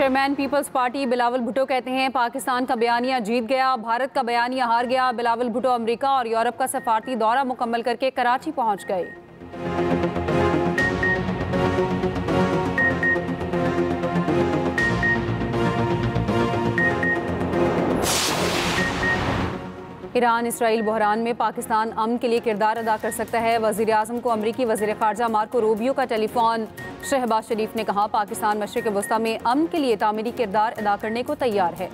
Chairman Peoples Party Bilawal Bhutto कहते हैं पाकिस्तान का बयानिया जीत गया, भारत का बयानिया हार गया। बिलावल भुट्टो अमेरिका और यूरोप का सफारती दौरा मुकम्मल करके कराची पहुंच गए। ईरान इसराइल बहरान में पाकिस्तान अमन के लिए किरदार अदा कर सकता है। वज़ीर आज़म को अमरीकी वज़ीर ख़ारजा मार्को रूबियो का टेलीफोन। शहबाज शरीफ ने कहा पाकिस्तान मशरिक़ वस्ता में अमन के लिए तामीरी किरदार अदा करने को तैयार है।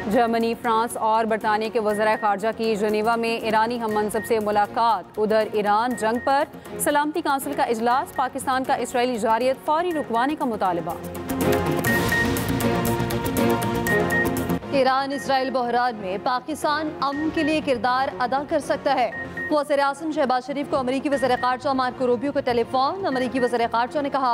जर्मनी, फ्रांस और बरतानिया के वज़ीर ख़ारजा की जनेवा में ईरानी हम मनसब से मुलाकात। उधर ईरान जंग पर सलामती काउंसिल का इजलास, पाकिस्तान का इसराइली जारियत फौरी रुकवाने का मुतालबा। ईरान इसराइल बहरान में पाकिस्तान अमन के लिए किरदार अदा कर सकता है। वज़ीर आज़म शहबाज शरीफ को अमरीकी वज़ीर ख़ारजा मार्को रूबियो का टेलीफोन। अमरीकी वज़ीर ख़ारजा ने कहा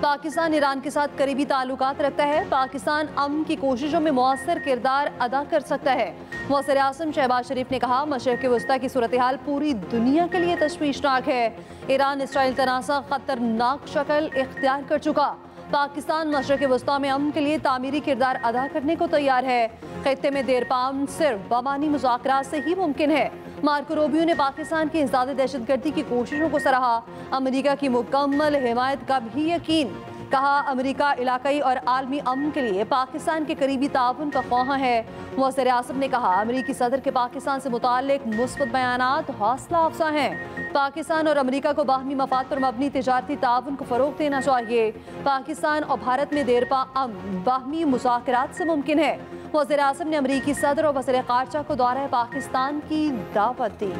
पाकिस्तान ईरान के साथ करीबी ताल्लुकात रखता है, पाकिस्तान अमन की कोशिशों में मौसर किरदार अदा कर सकता है। वज़ीर आज़म शहबाज शरीफ ने कहा मशरिक़ वस्ता की सूरत हाल पूरी दुनिया के लिए तशवीशनाक है। ईरान इसराइल तनाज़ा खतरनाक शक्ल इख्तियार कर चुका। पाकिस्तान मशरिक़ वस्ता में अमन के लिए तामीरी किरदार अदा करने को तैयार है। खित्ते में देरपाम सिर्फ बमानी मुज़ाकरात से ही मुमकिन है। मार्को रूबियो ने पाकिस्तान की इंसदाद दहशतगर्दी की कोशिशों को सराहा। अमेरिका की मुकम्मल हिमायत का भी यकीन। कहा अमेरिका इलाकाई और आलमी अमन के लिए पाकिस्तान के करीबी ताउन का ख्वाह है। वज़ीर आज़म ने कहा अमेरिकी सदर के पाकिस्तान से मुताल्लिक मुस्बत बयानात हौसला अफजा हैं। पाकिस्तान और अमेरिका को बाहमी मफाद पर मबनी तिजारती ताउन को फ़रोग़ देना चाहिए। पाकिस्तान और भारत में देरपा अमन बाहमी मुज़ाकरात से मुमकिन है। वज़ीर आज़म ने अमेरिकी सदर और वज़ीर ख़ारजा को दौरा पाकिस्तान की दावत दी।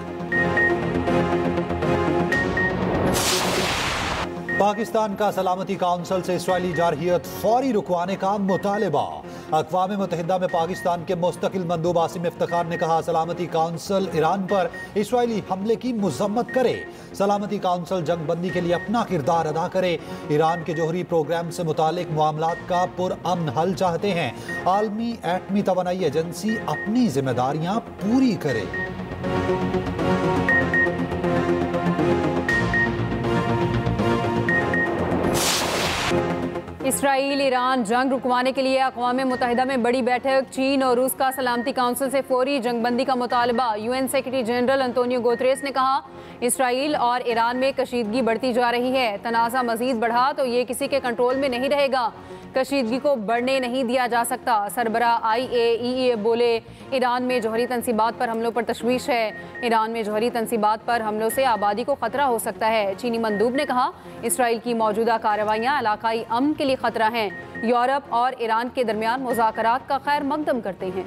पाकिस्तान का सलामती काउंसिल से इसराइली जारहियत फौरी रुकवाने का मुतालबा। अक़वाम मुत्तहिदा में पाकिस्तान के मुस्तकिल मंदूब आसिम इफ्तिखार ने कहा सलामती काउंसिल ईरान पर इसराइली हमले की मज़म्मत करे। सलामती काउंसिल जंग बंदी के लिए अपना किरदार अदा करे। ईरान के जोहरी प्रोग्राम से मुतालिक मामलात का पुरअमन हल चाहते हैं। आलमी एटमी तवानाई एजेंसी अपनी जिम्मेदारियां पूरी करे। इसराइल ईरान जंग रुकवाने के लिए अक़वाम मुत्तहिदा में बड़ी बैठक। चीन और रूस का सलामती काउंसिल से फौरी जंगबंदी का मुतालबा। UN secretary general Antonio Guterres ने कहा इसराइल और ईरान में कशीदगी बढ़ती जा रही है। तनाज़ा मजीद बढ़ा तो ये किसी के कंट्रोल में नहीं रहेगा। कशीदगी को बढ़ने नहीं दिया जा सकता। सरबरा IAEA बोले ईरान में जौहरी तनसीबात पर हमलों पर तशवीश है। ईरान में जौहरी तनसीबात पर हमलों से आबादी को खतरा हो सकता है। चीनी मंदूब ने कहा इसराइल की मौजूदा कार्रवाइयाँ इलाकाई अमन के लिए खतरा हैं। यूरोप और ईरान के दरमियान मुज़ाकरात का खैर मकदम करते हैं।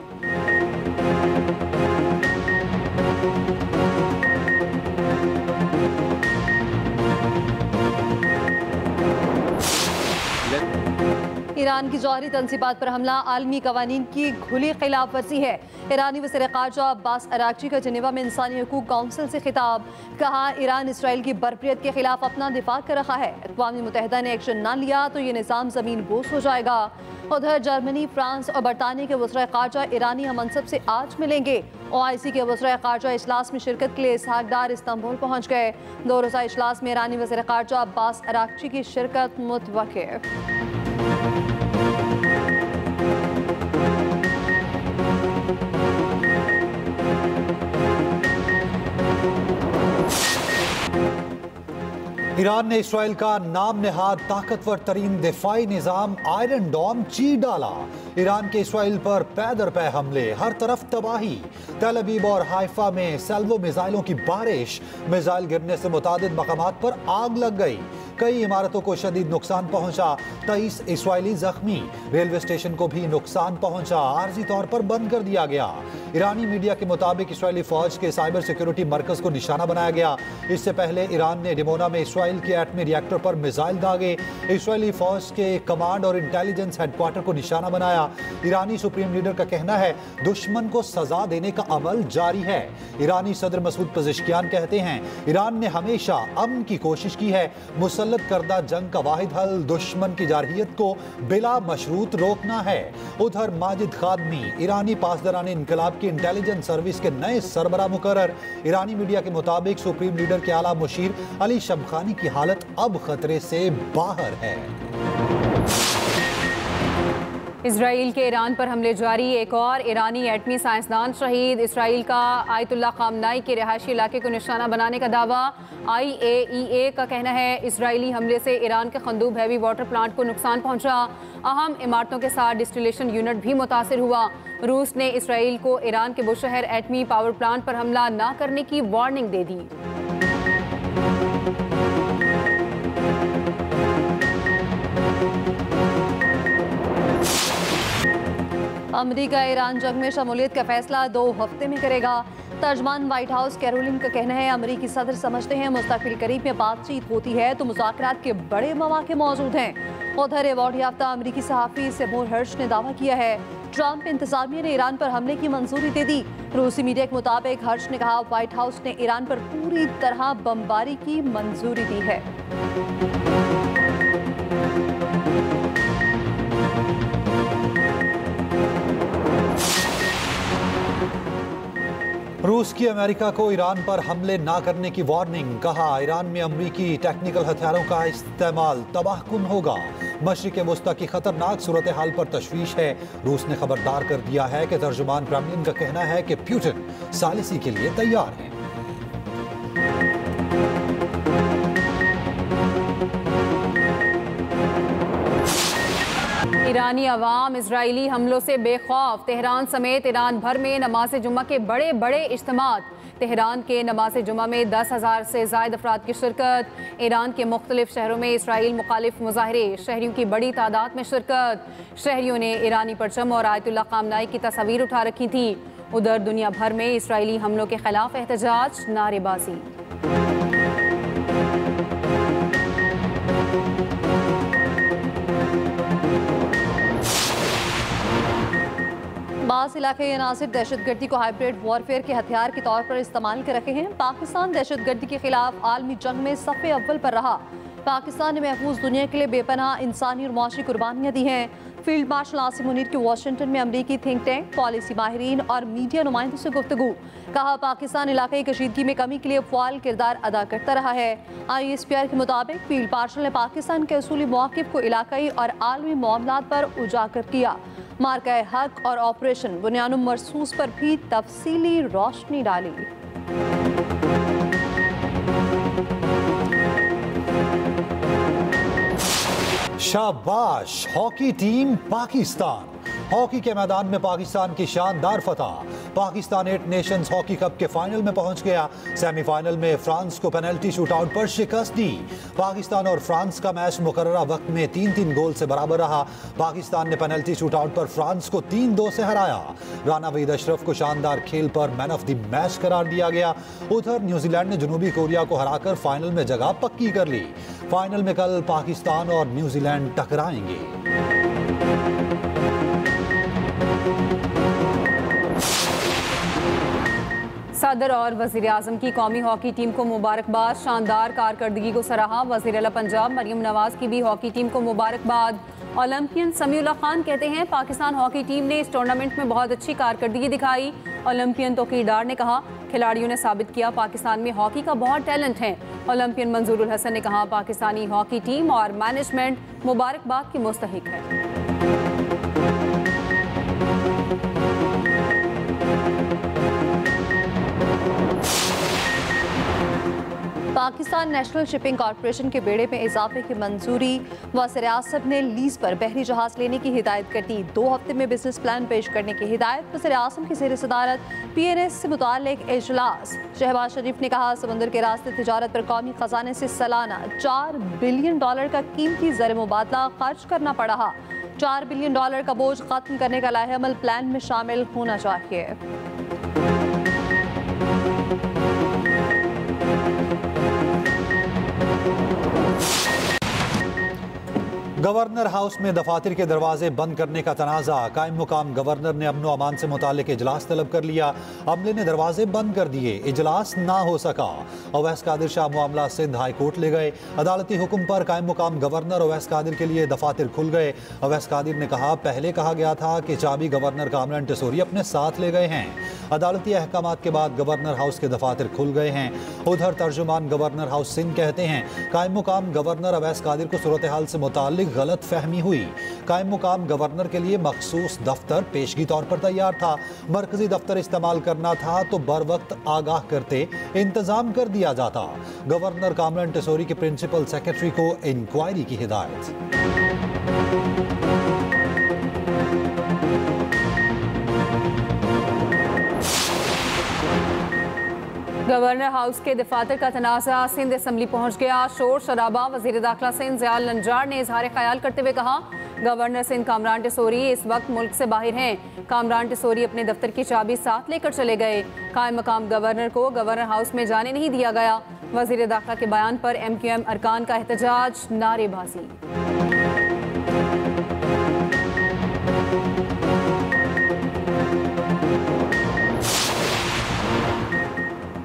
ईरान की जौहरी तनसीबात पर हमला आलमी कवानीन की खुली खिलाफ वर्जी है। ईरानी वज़ीर ख़ारजा अब्बास अराग़ची का जनेवा में इंसानी हकूक़ काउंसिल से खिताब। कहा ईरान इसराइल की बरपरियत के खिलाफ अपना दिफा कर रहा है। अक़वाम मुत्तहिदा ने एक्शन न लिया तो ये निज़ाम ज़मीन बोस हो जाएगा। उधर जर्मनी, फ्रांस और बरतानिया के वज़ीर ख़ारजा ईरानी हम मनसब से आज मिलेंगे। OIC के वज़ीर ख़ारजा इजलास में शिरकत के लिए इसहाक डार इस्तांबुल पहुँच गए। 2 रोज़ा इजलास में ईरानी वज़ीर ख़ारजा अब्बास अराग़ची की शिरकत मुतवक्किल। ईरान ने इसराइल का नाम नेहाद ताकतवर तरीन दिफाई निज़ाम आयरन डोम चीर डाला। ईरान के इसराइल पर पै दर पै हमले, हर तरफ तबाही। तेल अवीव और हाइफा में सैल्वो मिसाइलों की बारिश। मिसाइल गिरने से मुतादिद मकामात पर आग लग गई। कई इमारतों को शदीद नुकसान पहुंचा। 23 इसराइली जख्मी। रेलवे स्टेशन को भी नुकसान पहुंचा, आर्जी तौर पर बंद कर दिया गया। ईरानी मीडिया के मुताबिक इसराइली फौज के साइबर सिक्योरिटी मरकज को निशाना बनाया गया। इससे पहले ईरान ने डिमोना में इसराइल के एटमी रिएक्टर पर मिसाइल दागे। इसराइली फौज के कमांड और इंटेलिजेंस हेडक्वार्टर को निशाना बनाया। ईरानी सुप्रीम लीडर का कहना है दुश्मन को सजा देने का अमल जारी है। ईरानी सदर मसूद पज़ेश्कियान कहते हैं ईरान ने हमेशा अमन की कोशिश की है। मुसल्लह मुसल्लत करदा जंग का वाहिद हल दुश्मन की जारहियत को बिला मशरूत रोकना है। उधर माजिद खादमी ईरानी पासदारान इनकलाब की इंटेलिजेंस सर्विस के नए सरबरा मुकर्रर। ईरानी मीडिया के मुताबिक सुप्रीम लीडर के आला मुशीर अली शमखानी की हालत अब खतरे से बाहर है। इसराइल के ईरान पर हमले जारी, एक और ईरानी एटमी साइंसदान शहीद। इसराइल का आयतुल्ला खामनाई के रिहायशी इलाके को निशाना बनाने का दावा। IAEA का कहना है इसराइली हमले से ईरान के खंदूब हैवी वाटर प्लांट को नुकसान पहुंचा। अहम इमारतों के साथ डिस्टिलेशन यूनिट भी मुतासिर हुआ। रूस ने इसराइल को ईरान के बुशहर एटमी पावर प्लांट पर हमला न करने की वार्निंग दे दी। अमेरिका ईरान जंग में शमूलियत का फैसला 2 हफ्ते में करेगा। तर्जमान व्हाइट हाउस कैरोलिन का कहना है अमेरिकी सदर समझते हैं मुस्तकिल करीब में बातचीत होती है तो मुज़ाकरात के बड़े मौके मौजूद हैं। उधर अवार्ड याफ्ता अमेरिकी सहाफ़ी सेमूर हर्श ने दावा किया है ट्रंप इंतजामिया ने ईरान पर हमले की मंजूरी दे दी। रूसी मीडिया के मुताबिक हर्श ने कहा व्हाइट हाउस ने ईरान पर पूरी तरह बमबारी की मंजूरी दी है। रूस की अमेरिका को ईरान पर हमले ना करने की वार्निंग। कहा ईरान में अमेरिकी टेक्निकल हथियारों का इस्तेमाल तबाहकुन होगा। मशरिक़ वस्ता की खतरनाक सूरत हाल पर तशवीश है। रूस ने खबरदार कर दिया है कि तर्जुमान क्रेमलिन का कहना है कि पुतिन सालिसी के लिए तैयार है। ईरानी अवाम इजरायली हमलों से बेखौफ। तेहरान समेत ईरान भर में नमाज जुम्मा के बड़े बड़े इज्तिमात। तेहरान के नमाज जुम्मा में 10,000 से ज़ायद अफराद की शिरकत। ईरान के मुख्तलिफ शहरों में इसराइल मुखालिफ मुजाहरे, शहरियों की बड़ी तादाद में शिरकत। शहरियों ने ईरानी परचम और आयतुल्ला खामनाई की तस्वीर उठा रखी थी। उधर दुनिया भर में इसराइली हमलों के खिलाफ एहतजाज, नारेबाजी। बास इलाके नासिर दहशतगर्दी को हाइब्रिड वॉरफेयर के हथियार के तौर पर इस्तेमाल कर रखे हैं। पाकिस्तान दहशतगर्दी के खिलाफ आलमी जंग में सफ़े अव्वल पर रहा। पाकिस्तान ने महफूज दुनिया के लिए बेपनाह इंसानी और माशी कुर्बानियाँ दी हैं। फील्ड मार्शल आसिम मुनीर की वाशिंगटन में अमरीकी थिंक टैंक, पॉलिसी माहिरीन और मीडिया नुमाइंदों से गुफ्तगू। कहा पाकिस्तान इलाक़ाई कशीदगी में कमी के लिए फ़आल किरदार अदा करता रहा है। ISPR के मुताबिक फील्ड मार्शल ने पाकिस्तान के असूली मौक़िफ़ को इलाक़ाई और आलमी मामलात पर उजागर किया। मार्का हक और ऑपरेशन बुनियानुम मरसूस पर भी तफसीली रोशनी डाली। शाबाश हॉकी टीम पाकिस्तान। हॉकी के मैदान में पाकिस्तान की शानदार फतह। पाकिस्तान 8 नेशंस हॉकी कप के फाइनल में पहुंच गया। सेमीफाइनल में फ्रांस को पेनल्टी शूटआउट पर शिकस्त दी। पाकिस्तान और फ्रांस का मैच मुकर्ररा वक्त में 3-3 गोल से बराबर रहा। पाकिस्तान ने पेनल्टी शूटआउट पर फ्रांस को 3-2 से हराया। राना वहीद अशरफ को शानदार खेल पर मैन ऑफ द मैच करार दिया गया। उधर न्यूजीलैंड ने जनूबी कोरिया को हराकर फाइनल में जगह पक्की कर ली। फाइनल में कल पाकिस्तान और न्यूजीलैंड टकराएंगे। सदर और वज़ीर आज़म की कौमी हॉकी टीम को मुबारकबाद। शानदार कारकर्दगी को सराहा। वज़ीर आला पंजाब मरियम नवाज़ की भी हॉकी टीम को मुबारकबाद। ओलंपियन समीउल्लाह खान कहते हैं पाकिस्तान हॉकी टीम ने इस टूर्नामेंट में बहुत अच्छी कारकर्दगी दिखाई। ओलंपियन तौकीरदार ने कहा खिलाड़ियों ने साबित किया पाकिस्तान में हॉकी का बहुत टैलेंट है। ओलंपियन मंजूरुल हसन ने कहा पाकिस्तानी हॉकी टीम और मैनेजमेंट मुबारकबाद की मुस्तहिक है। पाकिस्तान नेशनल शिपिंग कॉरपोरेशन के बेड़े में इजाफे की मंजूरी। वज़ीर आज़म ने लीज पर बहरी जहाज लेने की हिदायत कर दी। 2 हफ्ते में बिजनेस प्लान पेश करने की हिदायत। वज़ीर आज़म की ज़ेर सदारत PNS से मुताल्लिक इजलास। शहबाज शरीफ ने कहा समुद्र के रास्ते तिजारत पर कौमी खजाने से सालाना $4 बिलियन का कीमती ज़र मुबादला खर्च करना पड़ा। $4 बिलियन का बोझ खत्म करने का लाहेअमल प्लान में शामिल होना चाहिए। गवर्नर हाउस में दफातर के दरवाजे बंद करने का तनाज़ा। कायम मुकाम गवर्नर ने अमन व अमान से मुताल्लिक इजलास तलब कर लिया। अमले ने दरवाजे बंद कर दिए, इजलास ना हो सका। अवैस कादिर शाह मामला सिंध हाई कोर्ट ले गए। अदालती हुक्म पर कायम मुकाम गवर्नर अवैस कादिर के लिए दफातर खुल गए। अवैस कादिर ने कहा, पहले कहा गया था कि चाबी गवर्नर कामरान टेसोरी अपने साथ ले गए हैं। अदालती अहकामात के बाद गवर्नर हाउस के दफातर खुल गए हैं। उधर तर्जुमान गवर्नर हाउस सिंध कहते हैं, कायम मुकाम गवर्नर अवैस कादिर को सूरत हाल से मुताल्लिक गलत फहमी हुई। कायम मुकाम गवर्नर के लिए मखसूस दफ्तर पेशगी तौर पर तैयार था। मरकजी दफ्तर इस्तेमाल करना था तो बर वक्त आगाह करते, इंतजाम कर दिया जाता। गवर्नर कामरान टेसोरी के प्रिंसिपल सेक्रेटरी को इंक्वायरी की हिदायत। गवर्नर हाउस के दफातर का तनाज़ा सिंध असम्बली पहुंच गया। शोर शराबा। वज़ीर दाखिला सिंध ज़ियाल नंजार ने इजहार ख्याल करते हुए कहा, गवर्नर सिंध कामरान टेसोरी इस वक्त मुल्क से बाहर हैं। कामरान टेसोरी अपने दफ्तर की चाबी साथ लेकर चले गए। कायम मकाम गवर्नर को गवर्नर हाउस में जाने नहीं दिया गया। वज़ीर दाखिला के बयान पर MQM अरकान का एहतजाज, नारेबाजी।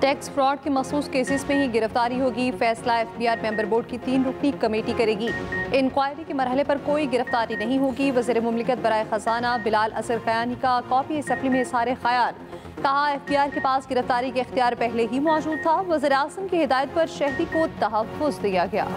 टैक्स फ्रॉड के मखसूस केसेस में ही गिरफ्तारी होगी। फैसला FBR मेंबर बोर्ड की 3 रुकनी कमेटी करेगी। इंक्वायरी के मरहले पर कोई गिरफ्तारी नहीं होगी। वज़ीर मुमलिकत बराए खजाना बिलाल असर खयानी का कॉपी असम्बली में इज़हार ख्याल। कहा, FBR के पास गिरफ्तारी के इख्तियार पहले ही मौजूद था। वज़ीर आज़म की हिदायत पर शहरी को तहफ़्फ़ुज़ दिया गया।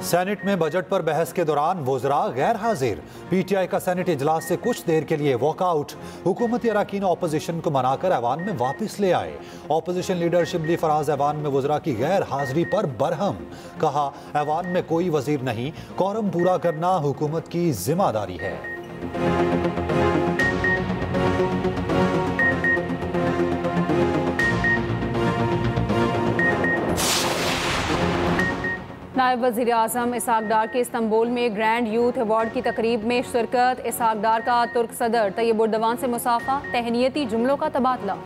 सेनेट में बजट पर बहस के दौरान वज़रा गैर हाजिर। PTI का सेनेट इजलास से कुछ देर के लिए वॉकआउट। हुकूमती अरकान ऑपोजिशन को मनाकर ऐवान में वापस ले आए। ऑपोजिशन लीडर शिबली फराज ऐवान में वज़रा की गैर हाजिरी पर बरहम। कहा, ऐवान में कोई वजीर नहीं, कोरम पूरा करना हुकूमत की जिम्मेदारी है। नायब वज़ीर आज़म इसहाक डार के इस्तांबुल में ग्रैंड यूथ अवार्ड की तकरीब में शिरकत। इसहाक डार का तुर्क सदर तैयब उर्दवान से मुसाफा, तहनीती जुमलों का तबादला।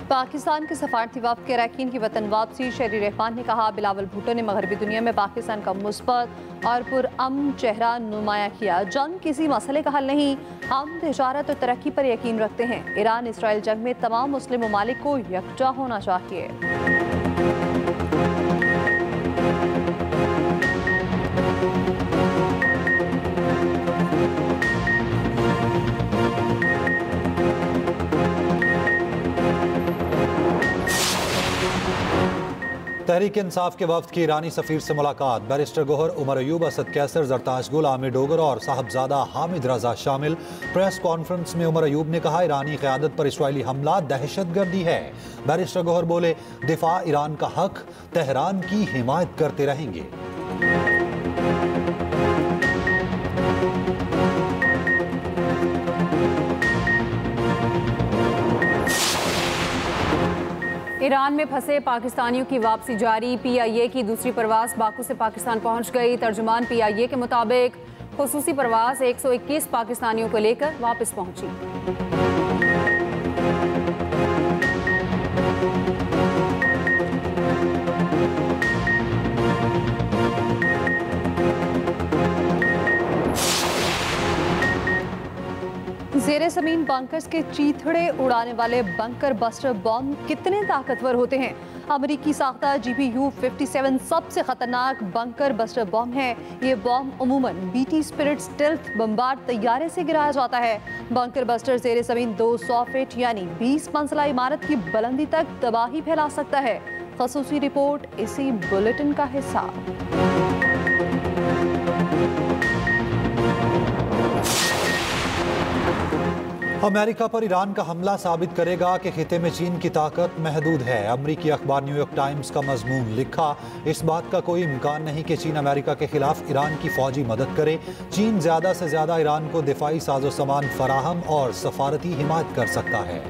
पाकिस्तान के सफारती वफ़द के अरकान की वतन वापसी। शहरी रहमान ने कहा, बिलावल भुट्टो ने मगरबी दुनिया में पाकिस्तान का मुस्बत और पुरअमन चेहरा नुमाया किया। जंग किसी मसले का हल नहीं, हम तिजारत और तरक्की पर यकीन रखते हैं। ईरान इसराइल जंग में तमाम मुस्लिम ममालिक को यकजा होना चाहिए। तहरीक इंसाफ के वफ्द की ईरानी सफीर से मुलाकात। बैरिस्टर गोहर, उमर अयूब, असद कैसर, जरताज गुल, आमिर डोगर और साहबजादा हामिद रजा शामिल। प्रेस कॉन्फ्रेंस में उमर अयूब ने कहा, ईरानी क़यादत पर इसराइली हमला दहशतगर्दी है। बैरिस्टर गोहर बोले, दिफा ईरान का हक, तेहरान की हिमायत करते रहेंगे। ईरान में फंसे पाकिस्तानियों की वापसी जारी। PIA की दूसरी परवाज बाकू से पाकिस्तान पहुंच गई। तर्जुमान PIA के मुताबिक खुसूसी परवाज 121 पाकिस्तानियों को लेकर वापस पहुंची। ज़ेरे ज़मीन बंकर्स के चीथड़े उड़ाने वाले बंकर बस्टर बॉम्ब कितने ताकतवर होते हैं? अमरीकी साख्ता GBU-57 सबसे खतरनाक बंकर बस्टर बॉम्ब है। ये बॉम्ब उमूमन BT स्पिरिट स्टेल्थ बम्बार्ड तैयारे से गिराया जाता है। बंकर बस्टर ज़ेरे ज़मीन 200 फीट यानी 20 मंजिला इमारत की बुलंदी तक तबाही फैला सकता है। ख़ुसूसी रिपोर्ट इसी बुलेटिन का हिस्सा। अमेरिका पर ईरान का हमला साबित करेगा कि खिते में चीन की ताकत महदूद है। अमरीकी अखबार न्यूयॉर्क टाइम्स का मजमून लिखा, इस बात का कोई इम्कान नहीं कि चीन अमेरिका के खिलाफ ईरान की फौजी मदद करे। चीन ज्यादा से ज्यादा ईरान को दिफाई साजो सामान फराहम और सफारती हिमायत कर सकता है।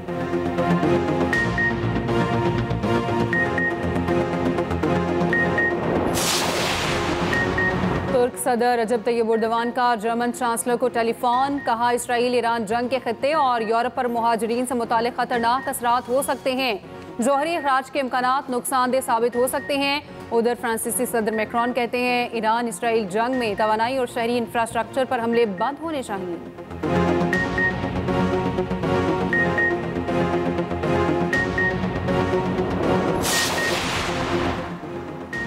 सदर रजब तैयब एर्दोगान का जर्मन चांसलर को टेलीफोन, कहा इसराइल ईरान जंग के खित्ते और यूरोप पर मुहाजिरीन से मुताल्लिक खतरनाक असरात हो सकते हैं। जौहरी अखराज के इम्कानात नुकसानदेह साबित हो सकते हैं। उधर फ्रांसीसी सदर मैक्रोन कहते हैं ईरान इसराइल जंग में तवानाई और शहरी इंफ्रास्ट्रक्चर पर हमले बंद होने चाहिए।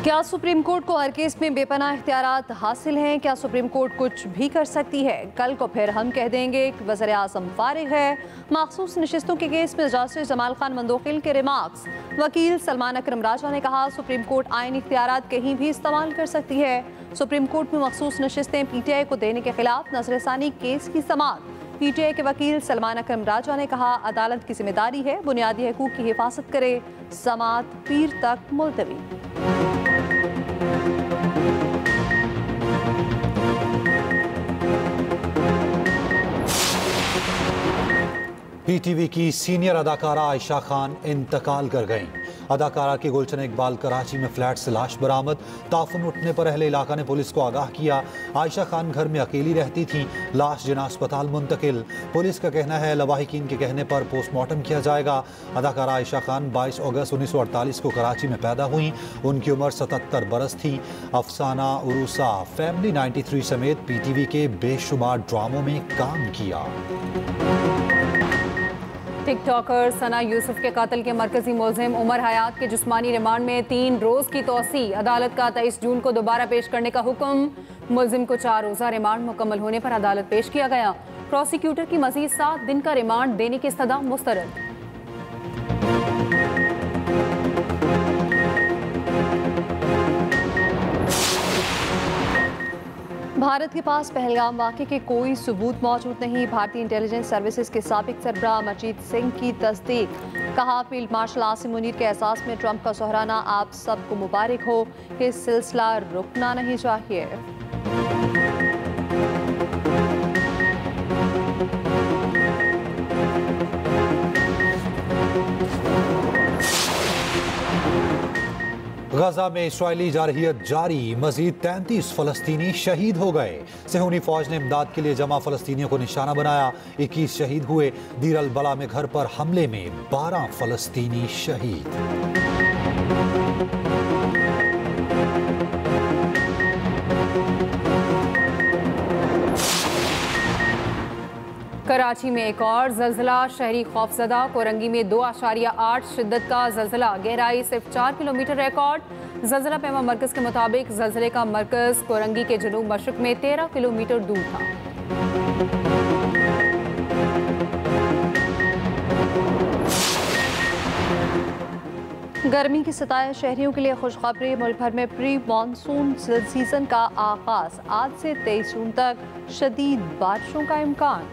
क्या सुप्रीम कोर्ट को हर केस में बेपनाह इख्तियारात हासिल हैं? क्या सुप्रीम कोर्ट कुछ भी कर सकती है? कल को फिर हम कह देंगे कि वज़ीर आज़म फारिग है। मखसूस नशिस्तों के केस में जस्टिस जमाल खान मंदोखिल के रिमार्क्स। वकील सलमान अकरम राजा ने कहा सुप्रीम कोर्ट आईनी इख्तियारात कहीं भी इस्तेमाल कर सकती है। सुप्रीम कोर्ट में मखसूस नशिस्तें PTI को देने के खिलाफ नजरसानी केस की समाअत। PTI के वकील सलमान अकरम राजा ने कहा अदालत की जिम्मेदारी है बुनियादी हकूक की हिफाजत करे। समाअत पीर तक मुलतवी। PTV की सीनियर अदाकारा आयशा खान इंतकाल कर गईं। अदाकारा के गुलशन इकबाल कराची में फ्लैट से लाश बरामद। ताफुन उठने पर अहले इलाका ने पुलिस को आगाह किया। आयशा खान घर में अकेली रहती थी। लाश जिना अस्पताल मुंतकिल। पुलिस का कहना है लवाहिकीन के कहने पर पोस्टमार्टम किया जाएगा। अदाकारा आयशा खान 22 अगस्त 1948 को कराची में पैदा हुई। उनकी उम्र 77 बरस थी। अफसाना, उरूसा, फैमिली 93 समेत PTV के बेशुमार ड्रामों में काम किया। टिकटॉकर सना यूसुफ के कत्ल के मरकजी मुलजिम उमर हयात के जिस्मानी रिमांड में 3 रोज की तौसी। अदालत का 23 जून को दोबारा पेश करने का हुक्म। मुलजिम को 4 रोजा रिमांड मुकम्मल होने पर अदालत पेश किया गया। प्रोसिक्यूटर की मजीद 7 दिन का रिमांड देने की इस्तदा मुस्तरद। भारत के पास पहलगाम वाक़े के कोई सबूत मौजूद नहीं। भारतीय इंटेलिजेंस सर्विसेज के साबिक सरबराह अमरजीत सिंह की तस्दीक। कहा फील्ड मार्शल आसिम मुनीर के एहसास में ट्रंप का सोहराना आप सबको मुबारक हो। ये सिलसिला रुकना नहीं चाहिए। गजा में इस्राइली जारहियत जारी। मजीद 33 फलस्तीनी शहीद हो गए। सेहूनी फौज ने इमदाद के लिए जमा फलस्तीनियों को निशाना बनाया। 21 शहीद हुए। दीर अल बला में घर पर हमले में 12 फलस्तीनी शहीद। कराची में एक और जल्जला। शहरी खौफजदा। कोरंगी में 2.8 शिद्दत का जल्जला। गहराई सिर्फ 4 किलोमीटर रिकॉर्ड। जल्जला पैमा मरकज के मुताबिक जल्जले का मरकज कोरंगी के जनूब मशरक में 13 किलोमीटर दूर था। गर्मी की सताए शहरियों के लिए खुशखबरी। मुल्क भर में प्री मानसून सीजन का आगाज। आज से 23 जून तक शदीद बारिशों का इम्कान।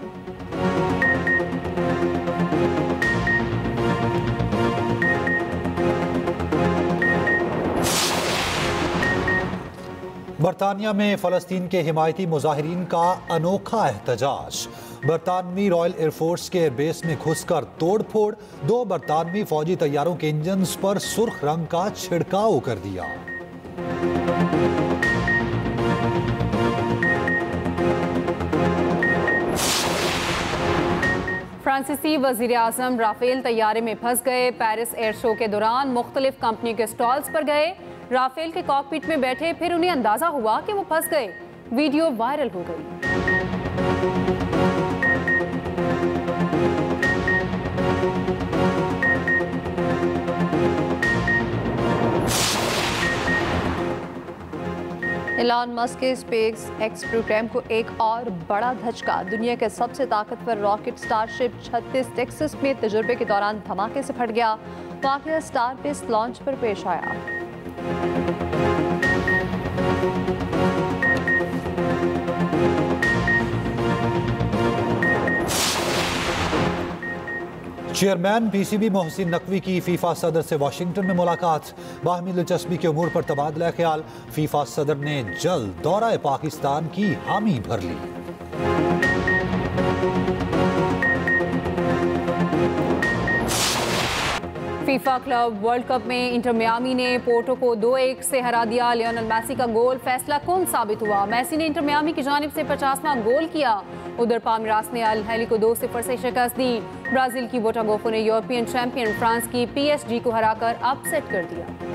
बरतानिया में फ़लस्तीन के हिमायती मुजाहिरीन का अनोखा एहतजाज। बरतानवी रॉयल एयरफोर्स के एयरबेस में घुसकर तोड़ फोड़। 2 बरतानवी फौजी तैयारों के इंजन पर सुर्ख रंग का छिड़काव कर दिया। फ्रांसीसी वजीर आजम राफेल तैयारे में फंस गए। पेरिस एयर शो के दौरान मुख्तलिफ कंपनी के स्टॉल्स पर गए। राफेल के कॉकपिट में बैठे, फिर उन्हें अंदाजा हुआ कि वो फंस गए। वीडियो वायरल हो गई। एलन मस्क के स्पेस एक्स प्रोग्राम को एक और बड़ा धचका। दुनिया के सबसे ताकतवर रॉकेट स्टारशिप 36 टेक्सास में तजुर्बे के दौरान धमाके से फट गया। वाकया स्टारबेस लॉन्च पर पेश आया। चेयरमैन PCB मोहसिन नकवी की फीफा सदर से वाशिंगटन में मुलाकात। बाहमी दिलचस्पी के उमूर पर तबादला ख्याल। फीफा सदर ने जल्द दौरा पाकिस्तान की हामी भर ली। फीफा क्लब वर्ल्ड कप में इंटर मियामी ने पोर्टो को 2-1 से हरा दिया। लियोनेल मेसी का गोल फैसला कुन साबित हुआ। मेसी ने इंटर मियामी की जानिब से 50वां गोल किया। उधर पाल्मेरास ने अल अहली को 2-0 से शिकस्त दी। ब्राजील की बोटागोफो ने यूरोपियन चैंपियन फ्रांस की PSG को हराकर अपसेट कर दिया।